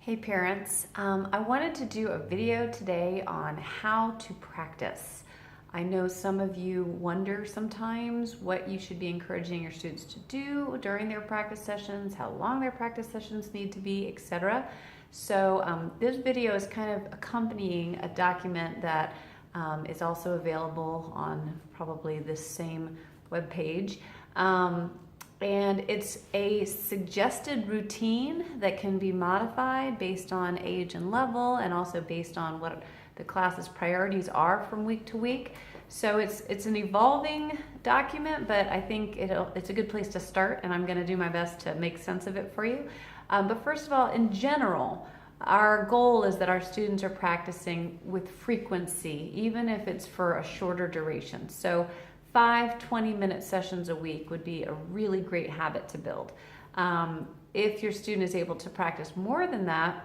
Hey parents, I wanted to do a video today on how to practice. I know some of you wonder sometimes what you should be encouraging your students to do during their practice sessions, how long their practice sessions need to be, etc. So this video is kind of accompanying a document that is also available on probably this same webpage. And it's a suggested routine that can be modified based on age and level, and also based on what the class's priorities are from week to week. So it's an evolving document, but I think it's a good place to start, and I'm going to do my best to make sense of it for you. But first of all, in general, our goal is that our students are practicing with frequency, even if it's for a shorter duration. So 5 20-minute sessions a week would be a really great habit to build. If your student is able to practice more than that,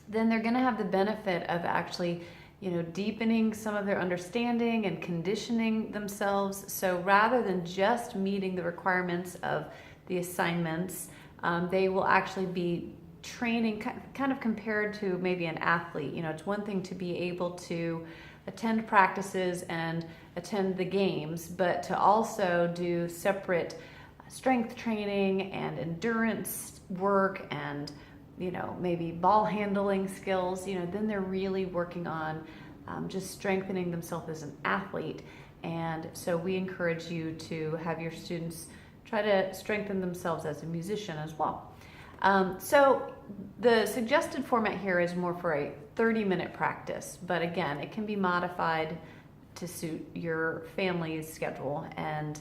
then they're going to have the benefit of actually, deepening some of their understanding and conditioning themselves. So rather than just meeting the requirements of the assignments, they will actually be training, kind of compared to maybe an athlete. It's one thing to be able to attend practices and attend the games, but to also do separate strength training and endurance work and maybe ball handling skills, then they're really working on just strengthening themselves as an athlete. And so we encourage you to have your students try to strengthen themselves as a musician as well. So the suggested format here is more for a 30-minute practice, but again, it can be modified to suit your family's schedule. And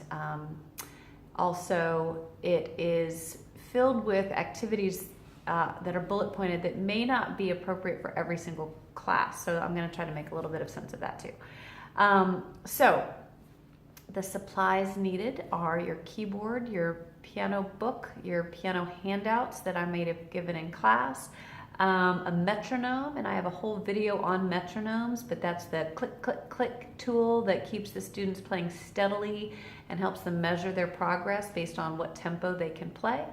also it is filled with activities that are bullet pointed that may not be appropriate for every single class. So I'm going to try to make a little bit of sense of that too. So the supplies needed are your keyboard, your piano book, your piano handouts that I may have given in class, a metronome, and I have a whole video on metronomes, but that's the click, click, click tool that keeps the students playing steadily and helps them measure their progress based on what tempo they can play.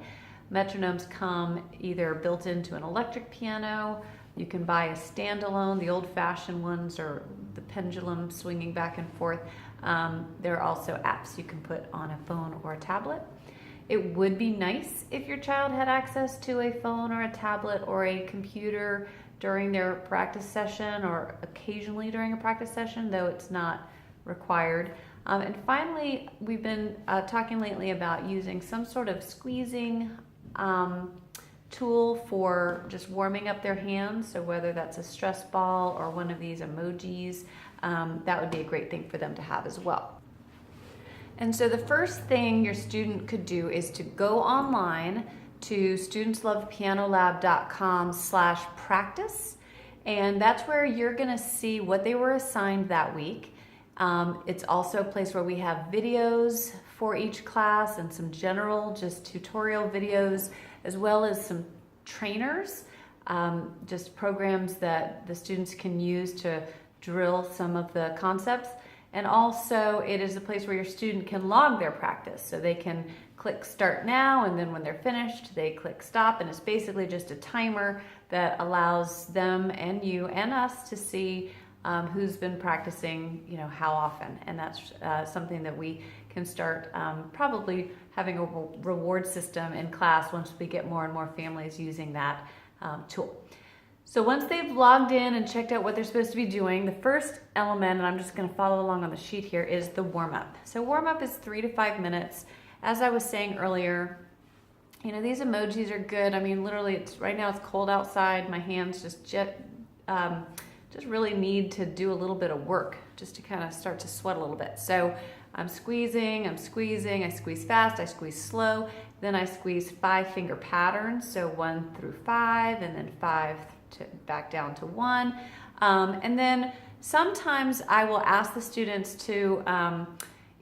Metronomes come either built into an electric piano, you can buy a standalone, the old-fashioned ones, or the pendulum swinging back and forth. There are also apps you can put on a phone or a tablet. It would be nice if your child had access to a phone or a tablet or a computer during their practice session, or occasionally during a practice session, though it's not required. And finally, we've been talking lately about using some sort of squeezing tool for just warming up their hands. So whether that's a stress ball or one of these emojis, that would be a great thing for them to have as well. And so the first thing your student could do is to go online to studentslovepianolab.com/practice, and that's where you're going to see what they were assigned that week. It's also a place where we have videos for each class and some general just tutorial videos, as well as some trainers, just programs that the students can use to drill some of the concepts. And also it is a place where your student can log their practice. So they can click start now, and then when they're finished, they click stop. And it's basically just a timer that allows them and you and us to see who's been practicing, how often. And that's something that we can start probably having a reward system in class once we get more and more families using that tool. So once they've logged in and checked out what they're supposed to be doing, the first element, and I'm just going to follow along on the sheet here, is the warm-up. So warm-up is 3 to 5 minutes. As I was saying earlier, these emojis are good. I mean, literally, right now it's cold outside. My hands just really need to do a little bit of work just to kind of start to sweat a little bit. So I'm squeezing, I squeeze fast, I squeeze slow, then I squeeze 5-finger patterns, so 1 through 5, and then 5 back down to 1. And then sometimes I will ask the students to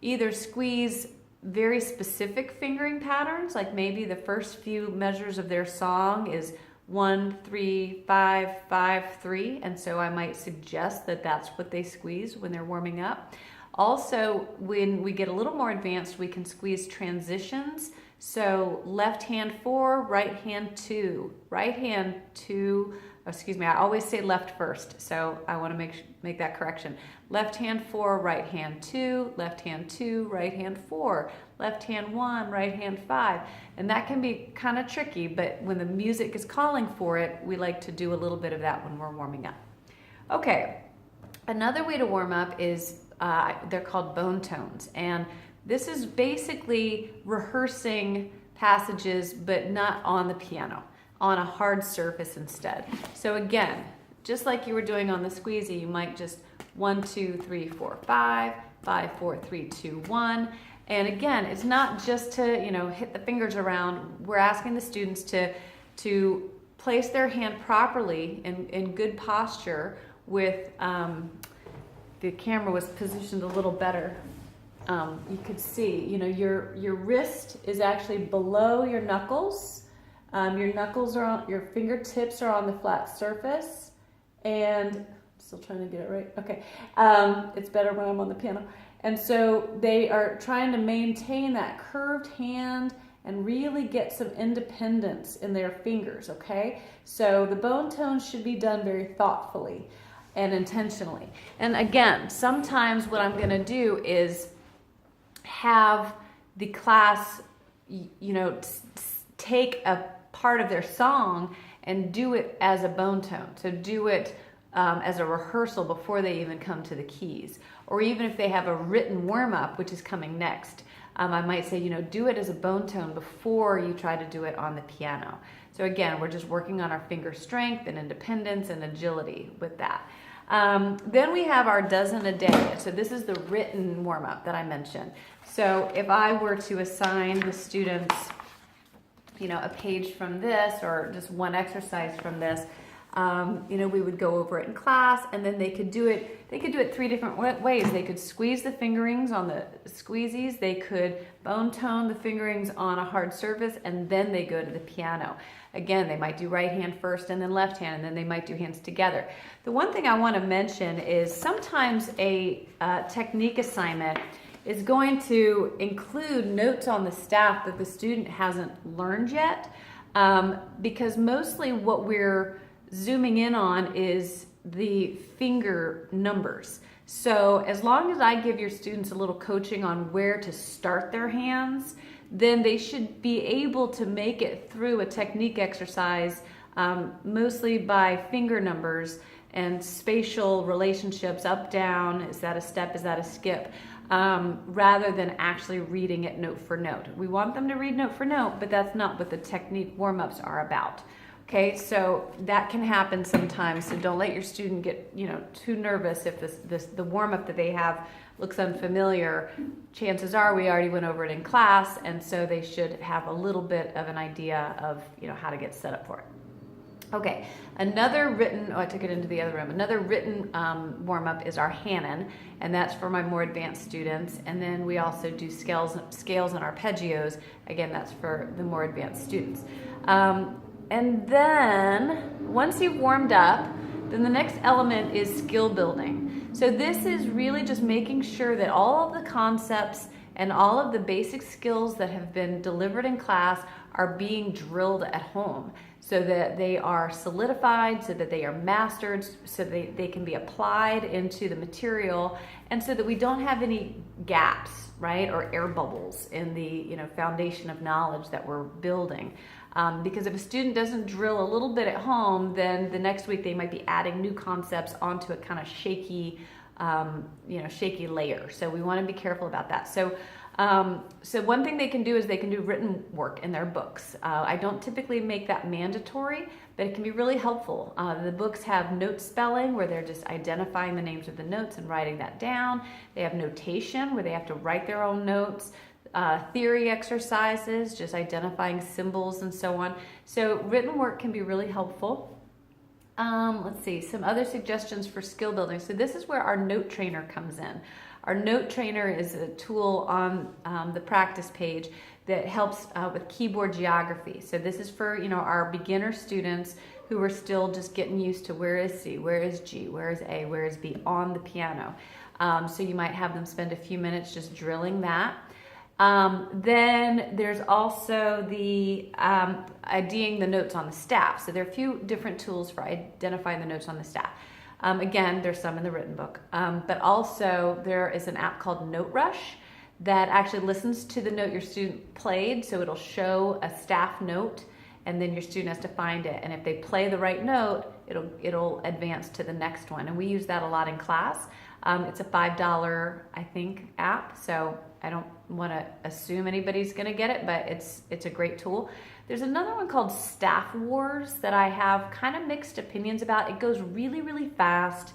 either squeeze very specific fingering patterns, like maybe the first few measures of their song is 1 3 5 5 3, and so I might suggest that that's what they squeeze when they're warming up. Also, when we get a little more advanced, we can squeeze transitions So left hand 4, right hand 2. Right hand 2, excuse me, I always say left first, so I want to make that correction. Left hand 4, right hand 2, left hand 2, right hand 4, left hand 1, right hand 5. And that can be kind of tricky, but when the music is calling for it, we like to do a little bit of that when we're warming up. Okay, another way to warm up is, they're called bone tones. And this is basically rehearsing passages, but not on the piano, on a hard surface instead. So again, just like you were doing on the squeezy, you might just 1, 2, 3, 4, 5, 5, 4, 3, 2, 1. And again, it's not just to, hit the fingers around. We're asking the students to place their hand properly in good posture with, the camera was positioned a little better. You could see, your wrist is actually below your knuckles. Your knuckles your fingertips are on the flat surface, and I'm still trying to get it right. Okay, it's better when I'm on the piano. And so they are trying to maintain that curved hand and really get some independence in their fingers, okay? So the bone tones should be done very thoughtfully and intentionally. And again, sometimes what I'm gonna do is have the class, take a part of their song and do it as a bone tone. So do it as a rehearsal before they even come to the keys. Or even if they have a written warm-up, which is coming next, I might say, do it as a bone tone before you try to do it on the piano. So again, we're just working on our finger strength and independence and agility with that. Then we have our dozen a day. So this is the written warm-up that I mentioned. So if I were to assign the students, a page from this or just one exercise from this, we would go over it in class, and then they could do it 3 different ways. They could squeeze the fingerings on the squeezies, they could bone tone the fingerings on a hard surface, and then they go to the piano. Again, they might do right hand first and then left hand, and then they might do hands together. The one thing I want to mention is sometimes a technique assignment is going to include notes on the staff that the student hasn't learned yet, because mostly what we're zooming in on is the finger numbers. So as long as I give your students a little coaching on where to start their hands, then they should be able to make it through a technique exercise, mostly by finger numbers and spatial relationships, up, down, is that a step, is that a skip, rather than actually reading it note for note. We want them to read note for note, but that's not what the technique warm-ups are about. Okay, so that can happen sometimes, so don't let your student get too nervous if the warm-up that they have looks unfamiliar. Chances are we already went over it in class, and so they should have a little bit of an idea of how to get set up for it. Okay, another written, I took it into the other room, another written warm-up is our Hanon, and that's for my more advanced students. And then we also do scales and arpeggios. Again, that's for the more advanced students. And then once you've warmed up, then the next element is skill building. So this is really just making sure that all of the concepts and all of the basic skills that have been delivered in class are being drilled at home, so that they are solidified, so that they are mastered, so they can be applied into the material, and so that we don't have any gaps, right, or air bubbles in the foundation of knowledge that we're building. Because if a student doesn't drill a little bit at home, then the next week they might be adding new concepts onto a kind of shaky, shaky layer. So we want to be careful about that. So one thing they can do is they can do written work in their books. I don't typically make that mandatory, but it can be really helpful. The books have note spelling, where they're just identifying the names of the notes and writing that down. They have notation, where they have to write their own notes. Theory exercises, just identifying symbols and so on. So written work can be really helpful. Let's see, some other suggestions for skill building. So this is where our note trainer comes in. Our note trainer is a tool on the practice page that helps with keyboard geography. So this is for our beginner students who are still just getting used to where is C, where is G, where is A, where is B on the piano. So you might have them spend a few minutes just drilling that. Then there's also the IDing the notes on the staff. So there are a few different tools for identifying the notes on the staff. Again, there's some in the written book, but also there is an app called NoteRush that actually listens to the note your student played. So it'll show a staff note, and then your student has to find it. And if they play the right note, it'll advance to the next one. And we use that a lot in class. It's a $5, I think, app. So I don't want to assume anybody's going to get it, but it's a great tool. There's another one called Staff Wars that I have kind of mixed opinions about. It goes really, really fast,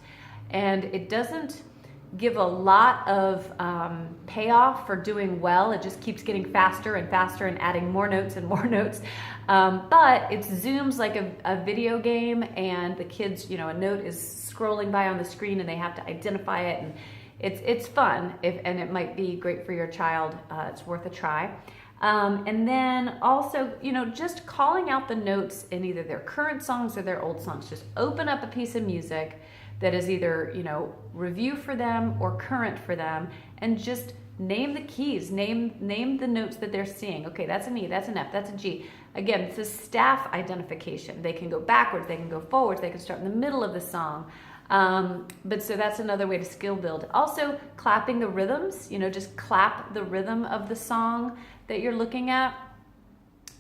and it doesn't give a lot of payoff for doing well. It just keeps getting faster and faster and adding more notes and more notes. But it zooms like a video game, and the kids, a note is scrolling by on the screen and they have to identify it, and it's fun, and it might be great for your child. It's worth a try. And then also, just calling out the notes in either their current songs or their old songs. Just open up a piece of music that is either, review for them or current for them, and just name the keys, name the notes that they're seeing. Okay, that's an E, that's an F, that's a G. Again, it's a staff identification. They can go backwards, they can go forwards, they can start in the middle of the song. But so that's another way to skill build. Also, clapping the rhythms, just clap the rhythm of the song that you're looking at.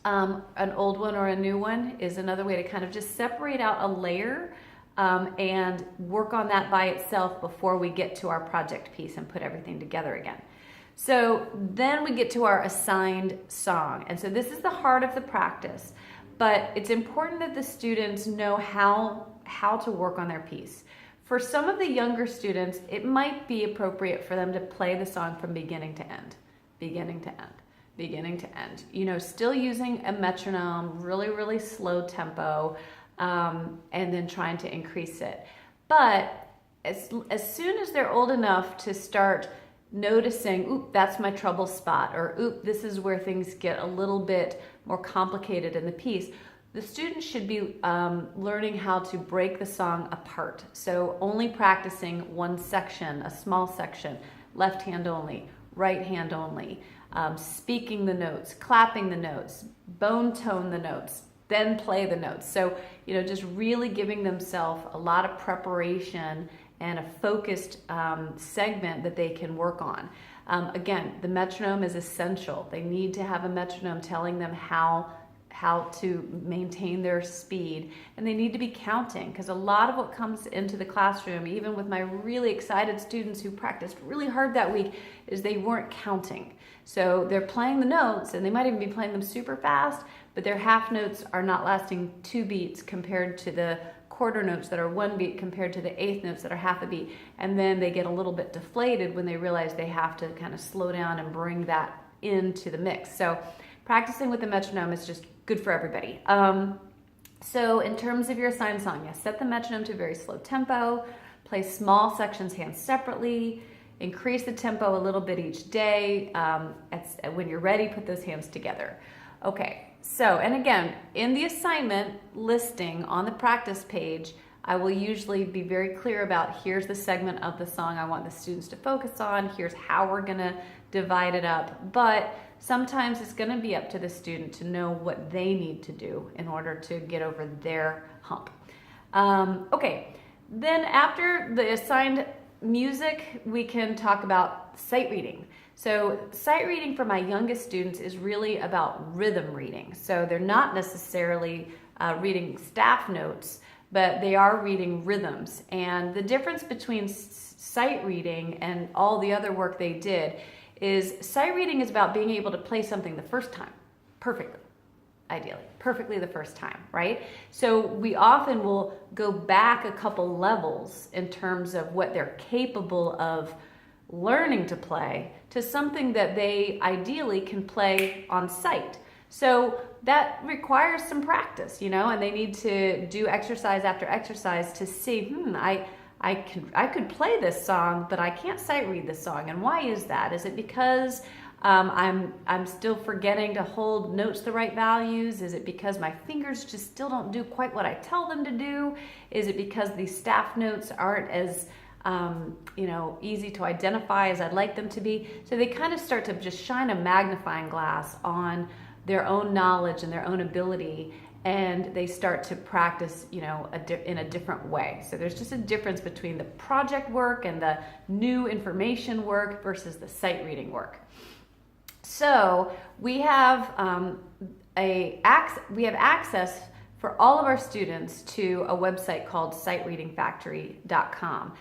An old one or a new one is another way to kind of just separate out a layer and work on that by itself before we get to our project piece and put everything together again. So then we get to our assigned song. And so this is the heart of the practice, but it's important that the students know how to work on their piece. For some of the younger students, it might be appropriate for them to play the song from beginning to end, beginning to end, beginning to end. Still using a metronome, really, really slow tempo, and then trying to increase it. But as soon as they're old enough to start noticing, oop, that's my trouble spot, or oop, this is where things get a little bit more complicated in the piece, the students should be learning how to break the song apart. So only practicing one section, a small section, left hand only, right hand only, speaking the notes, clapping the notes, bone tone the notes, then play the notes. So, just really giving themselves a lot of preparation and a focused segment that they can work on. Again, the metronome is essential. They need to have a metronome telling them how to maintain their speed, and they need to be counting, because a lot of what comes into the classroom, even with my really excited students who practiced really hard that week, is they weren't counting. So they're playing the notes, and they might even be playing them super fast, but their half notes are not lasting 2 beats compared to the quarter notes that are 1 beat compared to the eighth notes that are half a beat. And then they get a little bit deflated when they realize they have to kind of slow down and bring that into the mix. So practicing with the metronome is just good for everybody. So in terms of your assigned song, yes, set the metronome to a very slow tempo, play small sections hands separately, increase the tempo a little bit each day. When you're ready, put those hands together. Okay, so, and again, in the assignment listing on the practice page, I will usually be very clear about, here's the segment of the song I want the students to focus on, here's how we're gonna divide it up. But sometimes it's gonna be up to the student to know what they need to do in order to get over their hump. Okay, then after the assigned music, we can talk about sight reading. So sight reading for my youngest students is really about rhythm reading. So they're not necessarily reading staff notes, but they are reading rhythms. And the difference between sight reading and all the other work they did is sight reading is about being able to play something the first time, perfectly, ideally, perfectly the first time, right? So we often will go back a couple levels in terms of what they're capable of learning to play to something that they ideally can play on sight. So that requires some practice, and they need to do exercise after exercise to see, I could play this song, but I can't sight read this song. And why is that? Is it because I'm still forgetting to hold notes the right values? Is it because my fingers just still don't do quite what I tell them to do? Is it because these staff notes aren't as easy to identify as I'd like them to be. So they kind of start to just shine a magnifying glass on their own knowledge and their own ability, and they start to practice, in a different way. So there's just a difference between the project work and the new information work versus the sight reading work. So we have access for all of our students to a website called sightreadingfactory.com.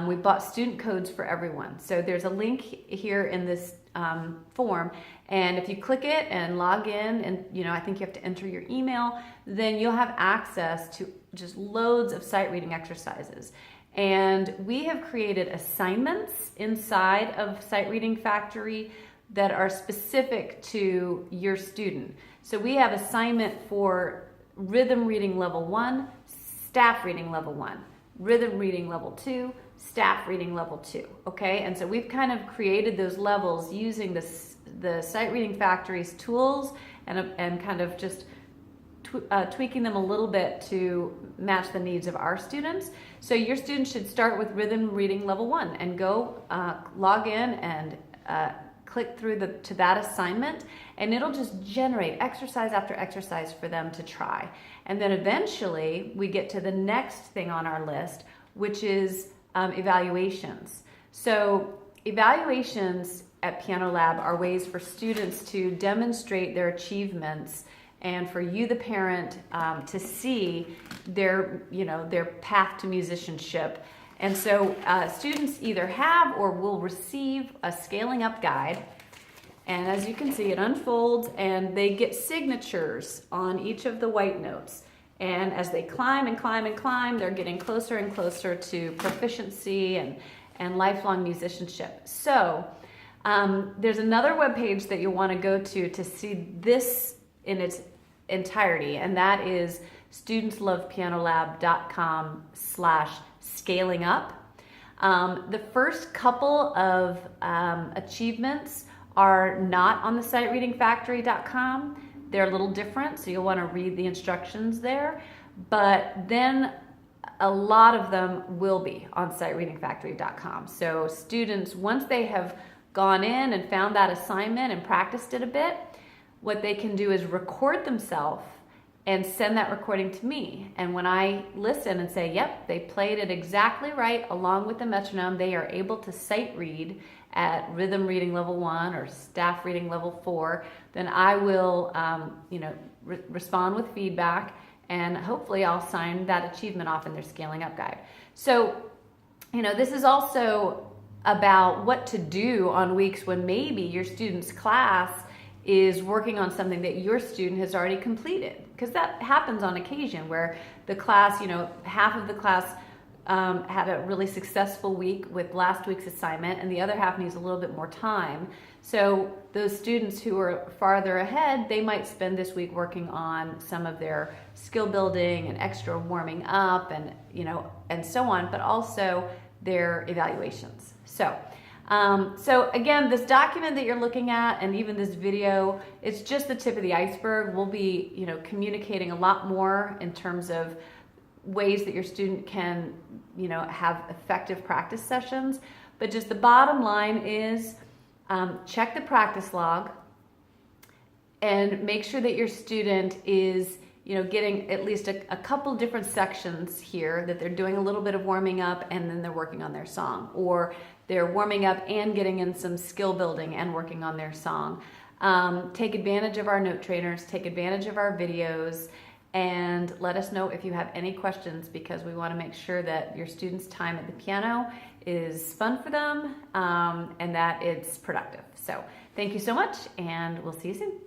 We bought student codes for everyone. So there's a link here in this form, and if you click it and log in, and I think you have to enter your email, then you'll have access to just loads of sight reading exercises. And we have created assignments inside of Sight Reading Factory that are specific to your student. So we have assignment for rhythm reading level 1, staff reading level 1, rhythm reading level 2, staff reading level 2, okay? And so we've kind of created those levels using the Sight Reading Factory's tools and kind of just tweaking them a little bit to match the needs of our students. So your students should start with rhythm reading level 1 and go log in and click through to that assignment, and it'll just generate exercise after exercise for them to try. And then eventually we get to the next thing on our list, which is evaluations. So evaluations at Piano Lab are ways for students to demonstrate their achievements and for you, the parent, to see their path to musicianship. And so students either have or will receive a scaling up guide. And as you can see, it unfolds and they get signatures on each of the white notes. And as they climb and climb and climb, they're getting closer and closer to proficiency and lifelong musicianship. So there's another webpage that you'll want to go to see this in its entirety, and that is studentslovepianolab.com/scaling up. The first couple of achievements are not on the sightreadingfactory.com. They're a little different, so you'll want to read the instructions there. But then a lot of them will be on sightreadingfactory.com. So students, once they have gone in and found that assignment and practiced it a bit, what they can do is record themselves and send that recording to me. And when I listen and say, yep, they played it exactly right along with the metronome, they are able to sight read at rhythm reading level 1 or staff reading level 4, then I will respond with feedback, and hopefully I'll sign that achievement off in their scaling up guide. So, this is also about what to do on weeks when maybe your student's class is working on something that your student has already completed, because that happens on occasion where the class, half of the class had a really successful week with last week's assignment and the other half needs a little bit more time. So those students who are farther ahead, they might spend this week working on some of their skill building and extra warming up and so on, but also their evaluations. So again, this document that you're looking at and even this video, it's just the tip of the iceberg. We'll be, communicating a lot more in terms of ways that your student can, have effective practice sessions. But just the bottom line is check the practice log and make sure that your student is, getting at least a couple different sections here, that they're doing a little bit of warming up and then they're working on their song, or they're warming up and getting in some skill building and working on their song. Take advantage of our note trainers, take advantage of our videos, and let us know if you have any questions, because we want to make sure that your students' time at the piano is fun for them and that it's productive. So thank you so much, and we'll see you soon.